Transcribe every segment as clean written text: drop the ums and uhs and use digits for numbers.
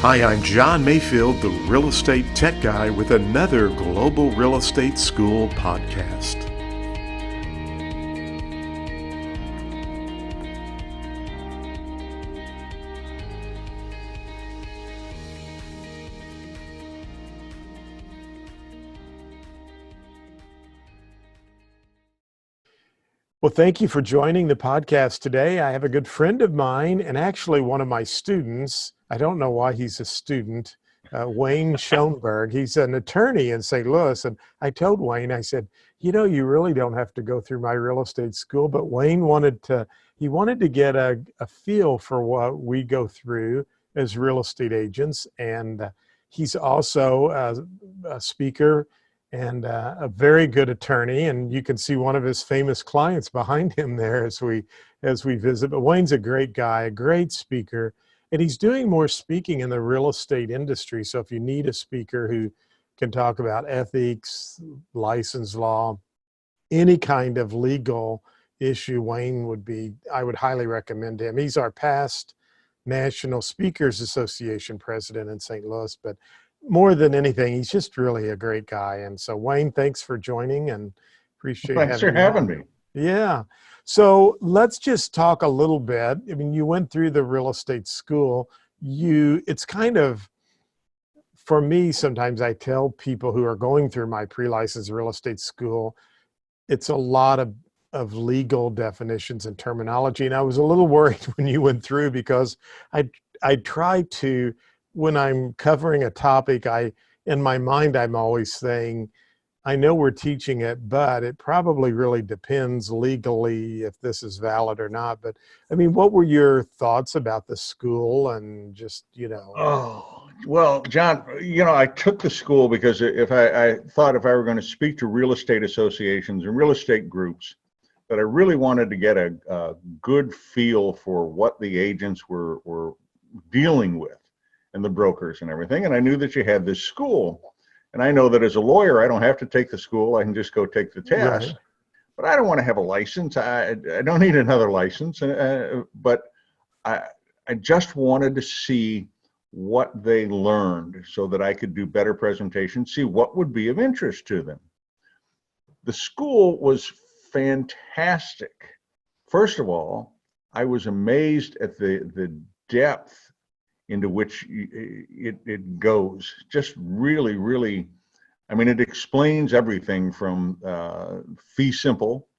Hi, I'm John Mayfield, the real estate tech guy with another Global Real Estate School podcast. Well, thank you for joining the podcast today. I have a good friend of mine and actually one of my students. I don't know why he's a student, Wayne Schoeneberg. He's an attorney in St. Louis. And I told Wayne, I said, you really don't have to go through my real estate school. But Wayne wanted to get a feel for what we go through as real estate agents. And he's also a speaker and a very good attorney, and you can see one of his famous clients behind him there as we visit. But Wayne's a great guy, a great speaker, and he's doing more speaking in the real estate industry. So if you need a speaker who can talk about ethics, license law, any kind of legal issue, I would highly recommend him. He's our past National Speakers Association president in St. Louis, but more than anything, he's just really a great guy. And so, Wayne, thanks for joining and appreciate Thanks for having you having on. me. Yeah. So let's just talk a little bit. I mean, you went through the real estate school. It's kind of, for me, sometimes I tell people who are going through my pre-licensed real estate school, it's a lot of legal definitions and terminology. And I was a little worried when you went through because I try to, when I'm covering a topic, in my mind, I'm always saying, I know we're teaching it, but it probably really depends legally if this is valid or not. But I mean, what were your thoughts about the school and just, Oh, well, John, I took the school because I thought if I were going to speak to real estate associations and real estate groups, that I really wanted to get a good feel for what the agents were dealing with and the brokers and everything. And I knew that you had this school. And I know that as a lawyer, I don't have to take the school. I can just go take the test. Right. But I don't want to have a license. I don't need another license. But I just wanted to see what they learned so that I could do better presentations, see what would be of interest to them. The school was fantastic. First of all, I was amazed at the depth into which it goes. Just really, really, I mean, it explains everything from fee simple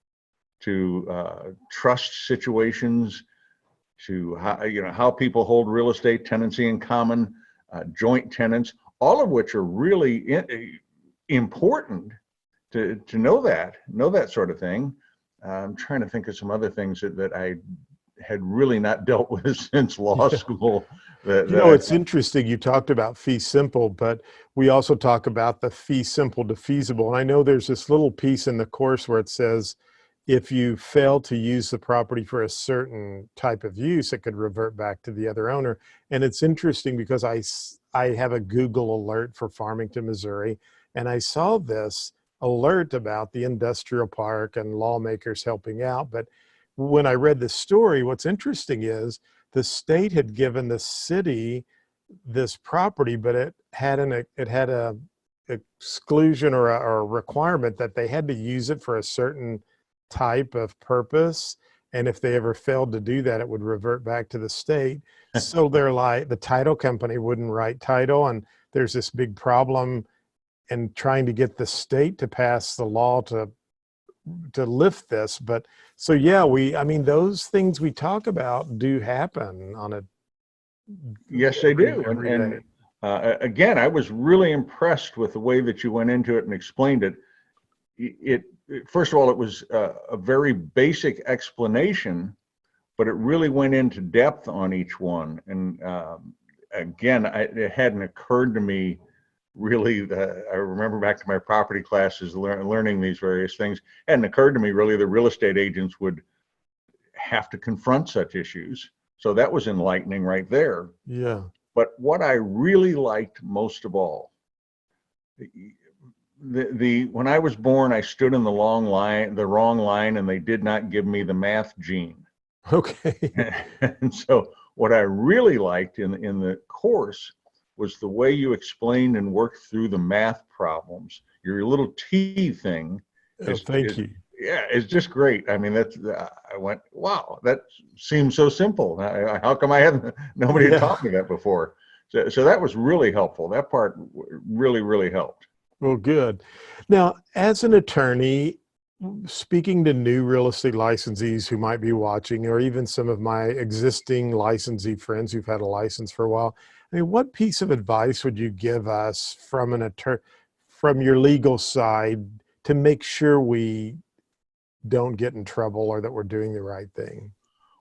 to trust situations to how people hold real estate, tenancy in common, joint tenants, all of which are really important to know that sort of thing. I'm trying to think of some other things that I had really not dealt with since law school. It's interesting. You talked about fee simple, but we also talk about the fee simple to feasible. And I know there's this little piece in the course where it says, if you fail to use the property for a certain type of use, it could revert back to the other owner. And it's interesting because I have a Google alert for Farmington, Missouri, and I saw this alert about the industrial park and lawmakers helping out. But when I read the story, what's interesting is the state had given the city this property, but it had a exclusion or a requirement that they had to use it for a certain type of purpose. And if they ever failed to do that, it would revert back to the state. So they're like, the title company wouldn't write title. And there's this big problem in trying to get the state to pass the law to lift this. But so, yeah, those things we talk about do happen on a. Yes, they do. And Again, I was really impressed with the way that you went into it and explained it. First of all, it was a very basic explanation, but it really went into depth on each one. And again, it hadn't occurred to me really. I remember back to my property classes, learning these various things. It hadn't occurred to me really that real estate agents would have to confront such issues. So that was enlightening right there. Yeah. But what I really liked most of all, when I was born, I stood in the wrong line, and they did not give me the math gene. Okay. And so what I really liked in the course was the way you explained and worked through the math problems. Your little T thing Oh, thank is you. yeah, it's just great. I mean, that's I went, wow, that seems so simple. How come I hadn't nobody had Yeah. taught me that before? So that was really helpful. That part really helped. Well, good. Now, as an attorney, speaking to new real estate licensees who might be watching, or even some of my existing licensee friends who've had a license for a while, I mean, what piece of advice would you give us from an attorney, from your legal side, to make sure we don't get in trouble or that we're doing the right thing?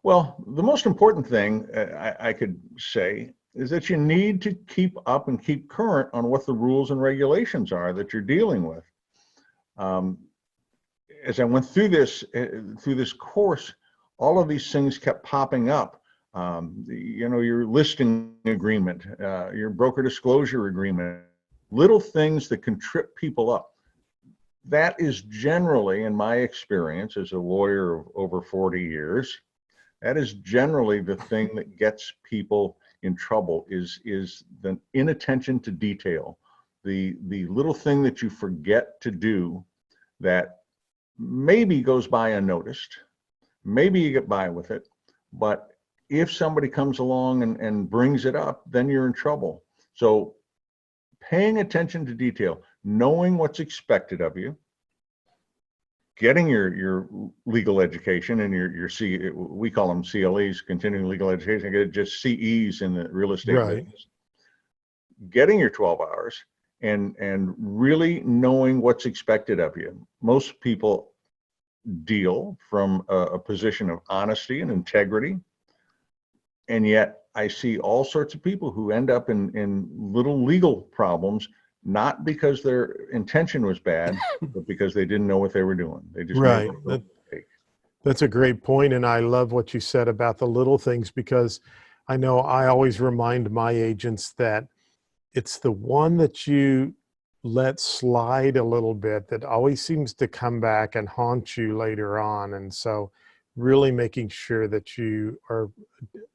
Well, the most important thing I could say is that you need to keep up and keep current on what the rules and regulations are that you're dealing with. Um, as I went through this course, all of these things kept popping up. Your listing agreement, your broker disclosure agreement, little things that can trip people up. That is generally, in my experience as a lawyer of over 40 years, that is generally the thing that gets people in trouble is the inattention to detail, the little thing that you forget to do that maybe goes by unnoticed. Maybe you get by with it, but if somebody comes along and brings it up, then you're in trouble. So paying attention to detail, knowing what's expected of you, getting your legal education and your we call them CLEs, continuing legal education, get just CEs in the real estate Right. business, getting your 12 hours and really knowing what's expected of you. Most people deal from a position of honesty and integrity, and yet I see all sorts of people who end up in little legal problems, not because their intention was bad, but because they didn't know what they were doing. They just made Right. a little mistake. That's a great point, and I love what you said about the little things, because I know I always remind my agents that it's the one that you let slide a little bit that always seems to come back and haunt you later on. And so really making sure that you are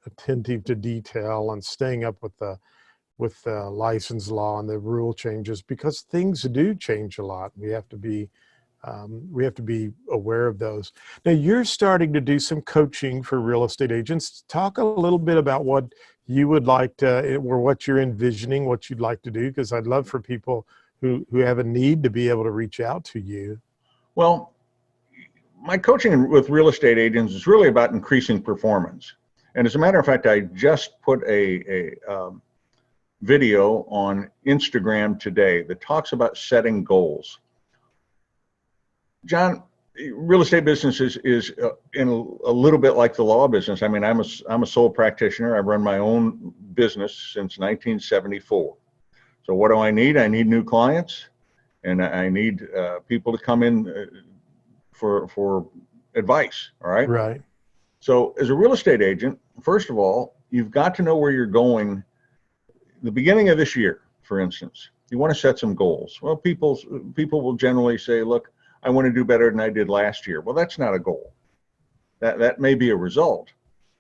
attentive to detail and staying up with the license law and the rule changes, because things do change a lot. We have to be aware of those. Now, you're starting to do some coaching for real estate agents. Talk a little bit about what you would like to, or what you're envisioning, what you'd like to do, because I'd love for people who have a need to be able to reach out to you. Well, my coaching with real estate agents is really about increasing performance. And as a matter of fact, I just put a video on Instagram today that talks about setting goals. John, real estate business is in a little bit like the law business. I mean, I'm a sole practitioner. I've run my own business since 1974. So what do I need? I need new clients, and I need people to come in for advice. All right. Right. So as a real estate agent, first of all, you've got to know where you're going. The beginning of this year, for instance, you want to set some goals. Well, people will generally say, look, I want to do better than I did last year. Well, that's not a goal. That may be a result,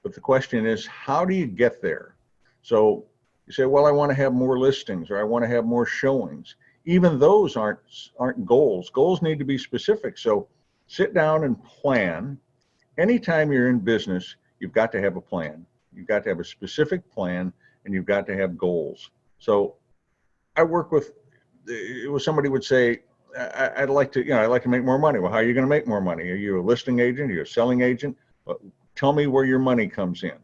but the question is, how do you get there? So you say, well, I want to have more listings, or I want to have more showings. Even those aren't goals. Goals need to be specific. So sit down and plan. Anytime you're in business, you've got to have a plan. You've got to have a specific plan, and you've got to have goals. So I work with somebody would say, I'd like to make more money. Well, how are you going to make more money? Are you a listing agent? Are you a selling agent? Tell me where your money comes in.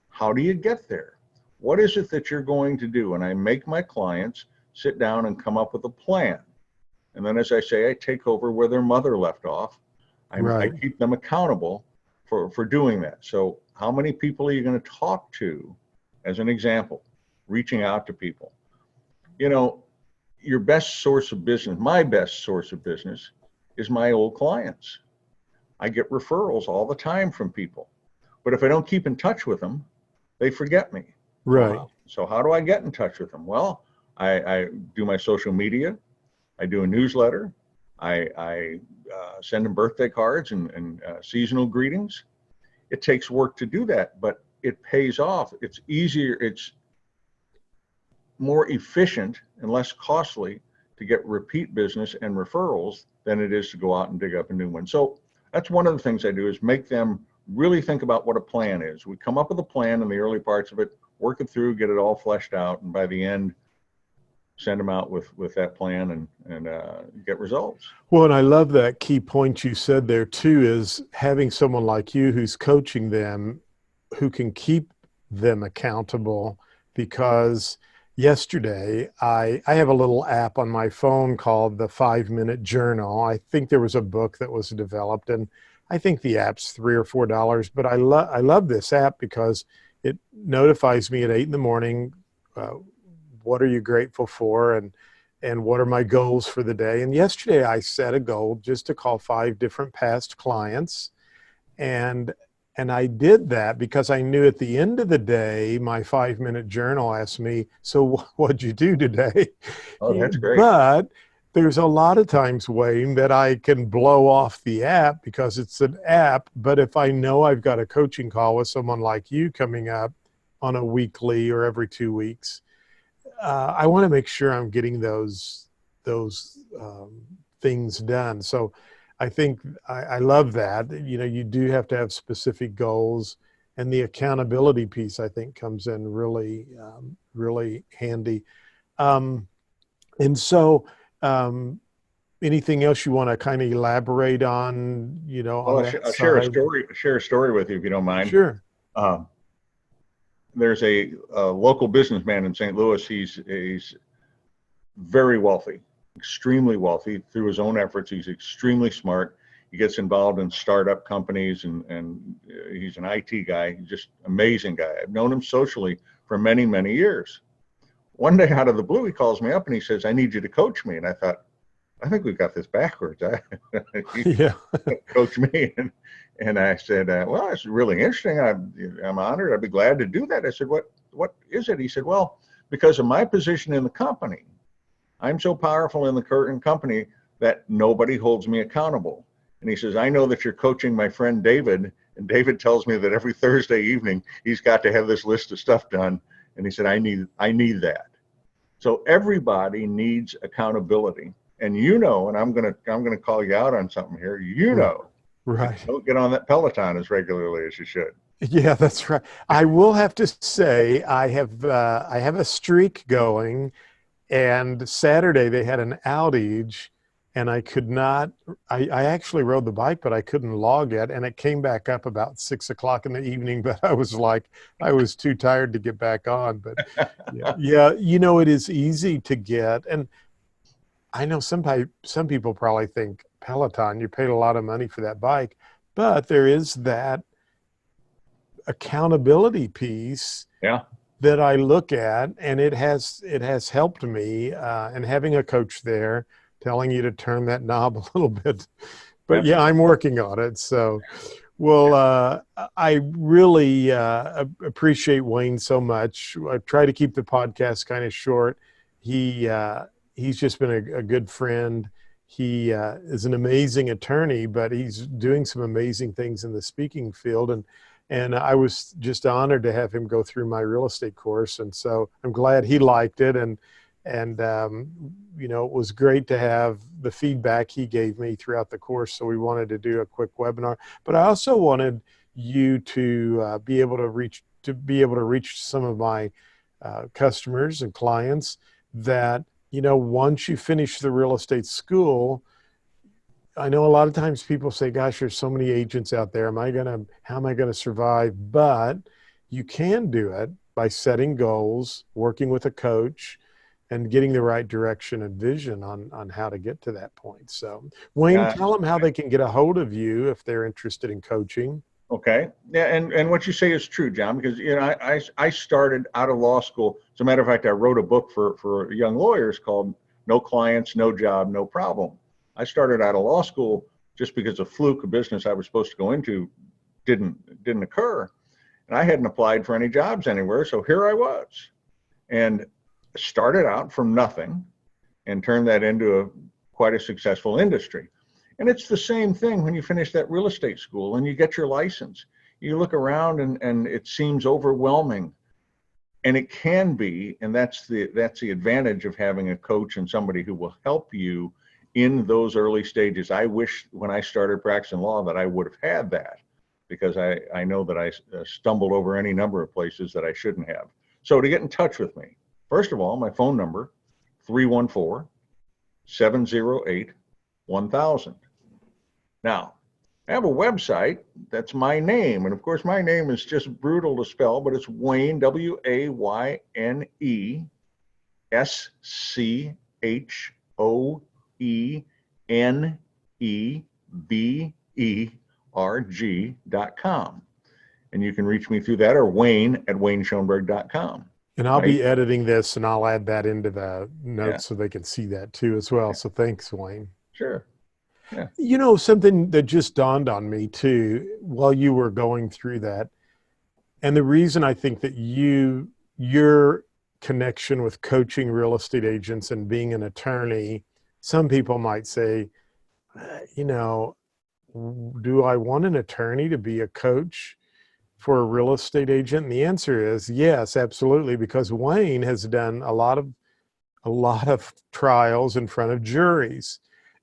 How do you get there? What is it that you're going to do? And I make my clients sit down and come up with a plan. And then, as I say, I take over where their mother left off. I Right. keep them accountable for doing that. So how many people are you going to talk to, as an example, reaching out to people? You know, your best source of business, my best source of business, is my old clients. I get referrals all the time from people. But if I don't keep in touch with them, they forget me. Right. So how do I get in touch with them? Well, I do my social media. I do a newsletter. I send them birthday cards and seasonal greetings. It takes work to do that, but it pays off. It's easier. more efficient and less costly to get repeat business and referrals than it is to go out and dig up a new one. So that's one of the things I do, is make them really think about what a plan is. We come up with a plan in the early parts of it, work it through, get it all fleshed out, and by the end, send them out with that plan and get results. Well, and I love that key point you said there too, is having someone like you who's coaching them, who can keep them accountable. Because yesterday I have a little app on my phone called the 5-Minute Journal. I think there was a book that was developed, and I think the app's $3 or $4, but I love this app because it notifies me at 8 in the morning, what are you grateful for, and what are my goals for the day. And yesterday I set a goal just to call 5 different past clients, and I did that because I knew at the end of the day, my 5-minute journal asked me, so what'd you do today? Oh, that's great. But there's a lot of times, Wayne, that I can blow off the app because it's an app. But if I know I've got a coaching call with someone like you coming up on a weekly or every 2 weeks, I want to make sure I'm getting those things done. So I think I love that. You know, you do have to have specific goals, and the accountability piece, I think, comes in really, really handy. And so, anything else you want to kind of elaborate on, you know, Well, on that I'll share a side? story with you if you don't mind. Sure. There's a local businessman in St. Louis. He's very wealthy, extremely wealthy through his own efforts. He's extremely smart. He gets involved in startup companies, and he's an IT guy. He's just amazing guy. I've known him socially for many, many years. One day out of the blue, he calls me up and he says, I need you to coach me. And I thought, I think we've got this backwards. Yeah. Coach me. And I said, well, it's really interesting. I'm honored. I'd be glad to do that. I said, what is it? He said, well, because of my position in the company, I'm so powerful in the current company that nobody holds me accountable. And he says, I know that you're coaching my friend David, and David tells me that every Thursday evening he's got to have this list of stuff done. And he said, I need that. So everybody needs accountability. And you know, and I'm gonna call you out on something here. You know, Right. don't get on that Peloton as regularly as you should. Yeah, that's right. I will have to say I have a streak going, and Saturday they had an outage, and I could not. I actually rode the bike, but I couldn't log it, and it came back up about 6 o'clock in the evening. But I was too tired to get back on. But yeah, you know, it is easy to get, and I know some people probably think Peloton, you paid a lot of money for that bike, but there is that accountability piece Yeah. that I look at, and it has helped me, and having a coach there telling you to turn that knob a little bit. But yeah, I'm working on it. So, well, I really appreciate Wayne so much. I try to keep the podcast kind of short. He's just been a good friend. He is an amazing attorney, but he's doing some amazing things in the speaking field. And I was just honored to have him go through my real estate course. And so I'm glad he liked it. And you know, it was great to have the feedback he gave me throughout the course. So we wanted to do a quick webinar, but I also wanted you to be able to reach some of my customers and clients that, you know, once you finish the real estate school, I know a lot of times people say, gosh, there's so many agents out there. How am I going to survive? But you can do it by setting goals, working with a coach, and getting the right direction and vision on how to get to that point. So Wayne, tell them how they can get a hold of you if they're interested in coaching. Okay. Yeah, and what you say is true, John, because you know I started out of law school. As a matter of fact, I wrote a book for young lawyers called No Clients, No Job, No Problem. I started out of law school just because a fluke of business I was supposed to go into didn't occur. And I hadn't applied for any jobs anywhere. So here I was, and started out from nothing and turned that into quite a successful industry. And it's the same thing when you finish that real estate school and you get your license. You look around and it seems overwhelming. And it can be, and that's the advantage of having a coach and somebody who will help you in those early stages. I wish when I started practicing law that I would have had that, because I know that I stumbled over any number of places that I shouldn't have. So to get in touch with me, first of all, my phone number, 314-708-1000. Now, I have a website that's my name. And of course, my name is just brutal to spell, but it's Wayne, WayneSchoeneberg.com. And you can reach me through that, or Wayne@WayneSchoeneberg.com. And I'll be editing this, and I'll add that into the notes so they can see that too as well. So thanks, Wayne. Sure. Yeah. You know, something that just dawned on me too while you were going through that, and the reason I think that your connection with coaching real estate agents and being an attorney, some people might say, you know, do I want an attorney to be a coach for a real estate agent? And the answer is yes, absolutely, because Wayne has done a lot of trials in front of juries.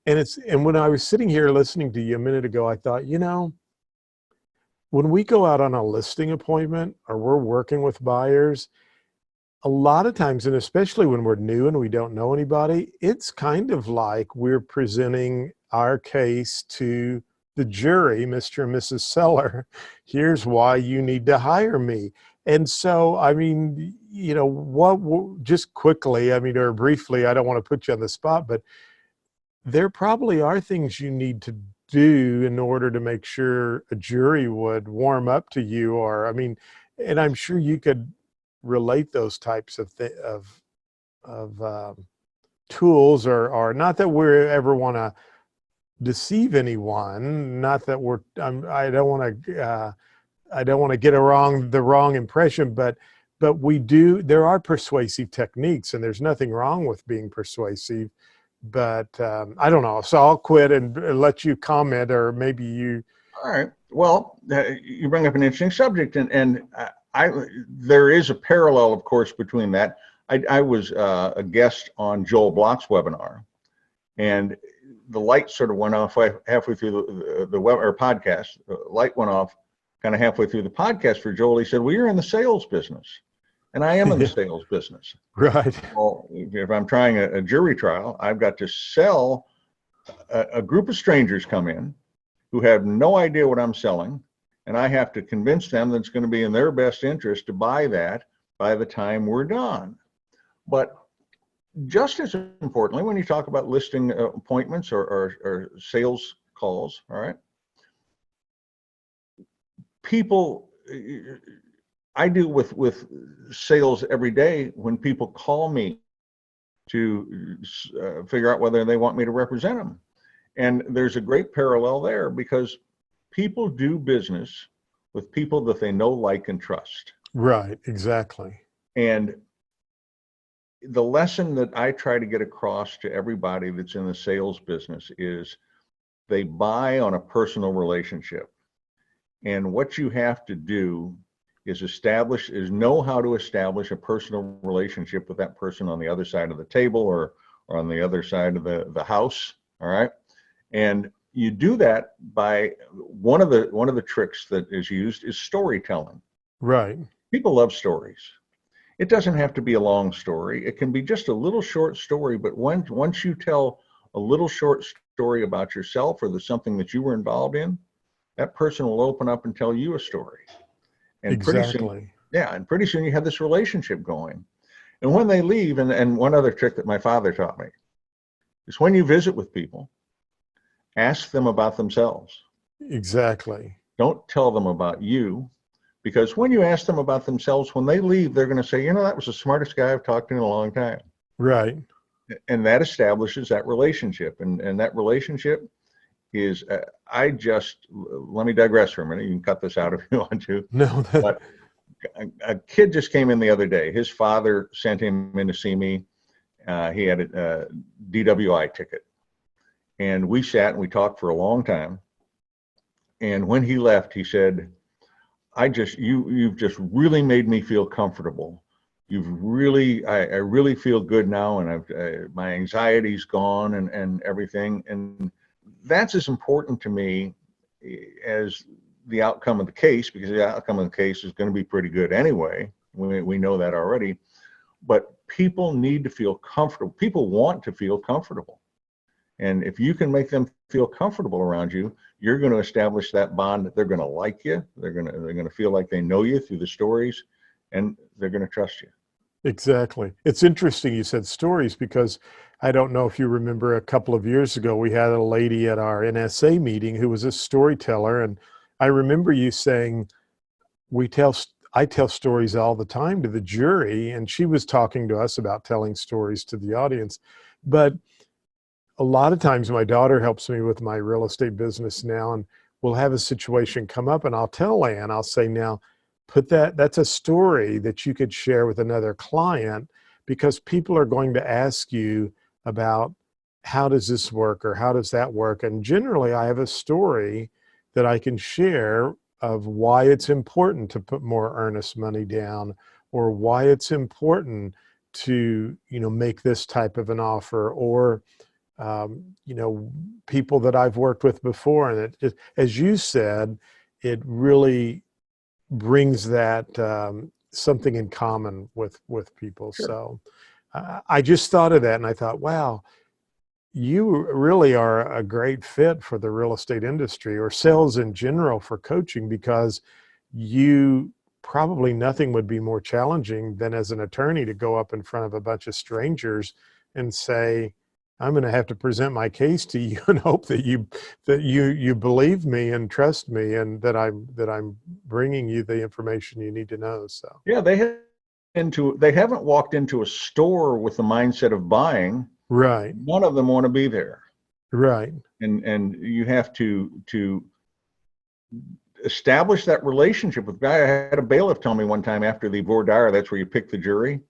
And when I was sitting here listening to you a minute ago, I thought, you know, when we go out on a listing appointment or we're working with buyers, a lot of times, and especially when we're new and we don't know anybody, it's kind of like we're presenting our case to the jury, Mr. and Mrs. Seller. Here's why you need to hire me. And so, I mean, you know, just quickly, I mean, or briefly, I don't want to put you on the spot, but there probably are things you need to do in order to make sure a jury would warm up to you, or, I mean, and I'm sure you could relate those types of tools, or not that we ever want to deceive anyone, not that I don't want to get the wrong impression, but there are persuasive techniques, and there's nothing wrong with being persuasive. But I don't know. So I'll quit and let you comment, or maybe you. All right. Well, you bring up an interesting subject, and there is a parallel, of course, between that. I was a guest on Joel Block's webinar, and the light sort of went off halfway through the web or podcast. The light went off kind of halfway through the podcast for Joel. He said, "Well, you're in the sales business." And I am in the sales business. Right. Well, if I'm trying a jury trial, I've got to sell. A group of strangers come in who have no idea what I'm selling, and I have to convince them that it's going to be in their best interest to buy that by the time we're done. But just as importantly, when you talk about listing appointments or sales calls, all right, people, I do with sales every day when people call me to figure out whether they want me to represent them. And there's a great parallel there, because people do business with people that they know, like, and trust. Right, exactly. And the lesson that I try to get across to everybody that's in the sales business is they buy on a personal relationship. And what you have to do is know how to establish a personal relationship with that person on the other side of the table, or on the other side of the house. All right. And you do that by one of the tricks that is used is storytelling. Right. People love stories. It doesn't have to be a long story. It can be just a little short story, but once you tell a little short story about yourself or something that you were involved in, that person will open up and tell you a story. And exactly. Pretty soon you have this relationship going. And when they leave, and one other trick that my father taught me is, when you visit with people, ask them about themselves. Exactly. Don't tell them about you, because when you ask them about themselves, when they leave, they're going to say, you know, that was the smartest guy I've talked to in a long time. Right. And that establishes that relationship. And that relationship is, let me digress for a minute. You can cut this out if you want to. No. But a kid just came in the other day. His father sent him in to see me. He had a DWI ticket. And we sat and we talked for a long time. And when he left, he said, you've just really made me feel comfortable I really feel good now, and my anxiety's gone and everything. And that's as important to me as the outcome of the case, because the outcome of the case is going to be pretty good anyway. We know that already. But people need to feel comfortable. People want to feel comfortable. And if you can make them feel comfortable around you, you're going to establish that bond that they're going to like you. They're going to feel like they know you through the stories, and they're going to trust you. Exactly. It's interesting you said stories, because I don't know if you remember, a couple of years ago, we had a lady at our NSA meeting who was a storyteller. And I remember you saying, I tell stories all the time to the jury. And she was talking to us about telling stories to the audience. But a lot of times my daughter helps me with my real estate business now, and we'll have a situation come up and I'll tell Ann, I'll say, now that's a story that you could share with another client, because people are going to ask you about, how does this work or how does that work? And generally I have a story that I can share of why it's important to put more earnest money down, or why it's important to, make this type of an offer, or people that I've worked with before. And it just, as you said, it really brings that something in common with people. Sure. So I just thought of that, and I thought, wow, you really are a great fit for the real estate industry, or sales in general, for coaching, because probably nothing would be more challenging than, as an attorney, to go up in front of a bunch of strangers and say, I'm going to have to present my case to you and hope that you believe me and trust me, and that I'm bringing you the information you need to know. So Yeah, they haven't walked into a store with the mindset of buying. right, None of them want to be there. right, And you have to establish that relationship with the guy. I had a bailiff tell me one time, after the voir dire, that's where you pick the jury.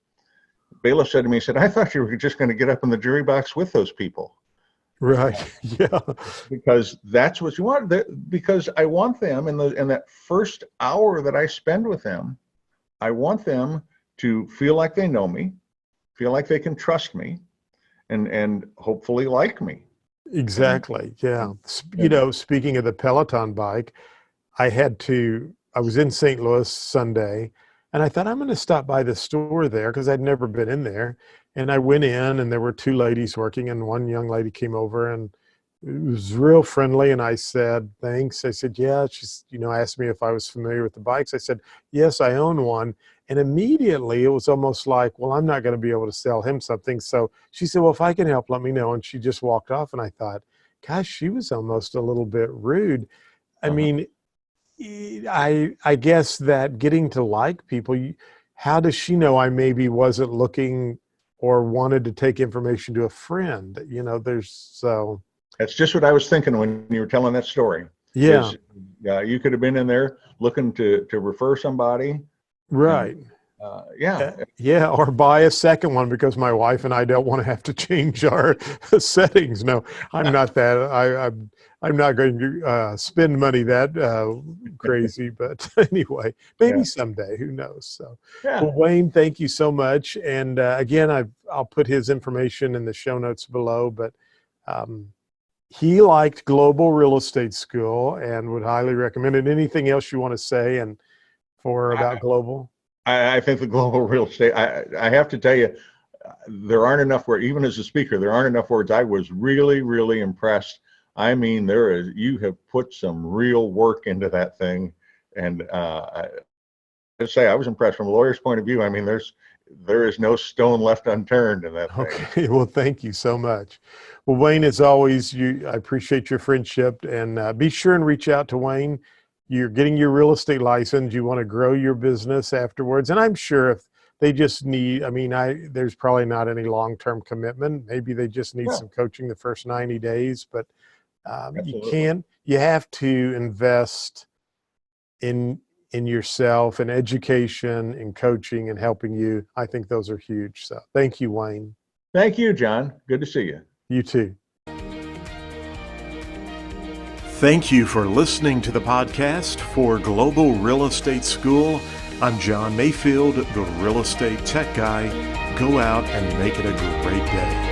The bailiff said to me, he said, I thought you were just going to get up in the jury box with those people. right. Yeah, Because that's what you want. Because I want them in that first hour that I spend with them, I want them to feel like they know me, feel like they can trust me, and hopefully like me. exactly. Yeah. And Speaking of the Peloton bike, I was in St. Louis Sunday, and I thought, I'm going to stop by the store there, because I'd never been in there. And I went in, and there were two ladies working, and one young lady came over and it was real friendly. And I said, thanks. I said, yeah. She's, asked me if I was familiar with the bikes. I said, yes, I own one. And immediately it was almost like, well, I'm not going to be able to sell him something. So she said, well, if I can help, let me know. And she just walked off. And I thought, gosh, she was almost a little bit rude. I mean, I guess that getting to like people, how does she know I maybe wasn't looking or wanted to take information to a friend? that's just what I was thinking when you were telling that story. Yeah, You could have been in there looking to refer somebody. right. And, yeah. Yeah, or buy a second one, because my wife and I don't want to have to change our settings. No, I'm not that. I'm not going to spend money that crazy. But anyway, maybe Yeah. someday. Who knows? So, Yeah. well, Wayne, thank you so much. And again, I'll put his information in the show notes below. But he liked Global Real Estate School and would highly recommend it. Anything else you want to say about Global? I think the global real estate, I have to tell you, there aren't enough words, even as a speaker, there aren't enough words. I was really, really impressed. I mean, you have put some real work into that thing. And I say I was impressed from a lawyer's point of view. I mean, there is no stone left unturned in that thing. Okay, well, thank you so much. Well, Wayne, as always, I appreciate your friendship, and be sure and reach out to Wayne. You're getting your real estate license. You want to grow your business afterwards. And I'm sure if they just need, there's probably not any long-term commitment. Maybe they just need some coaching the first 90 days, but you have to invest in yourself, in education, in coaching, and helping you. I think those are huge. So thank you, Wayne. Thank you, John. Good to see you. You too. Thank you for listening to the podcast for Global Real Estate School. I'm John Mayfield, the Real Estate Tech Guy. Go out and make it a great day.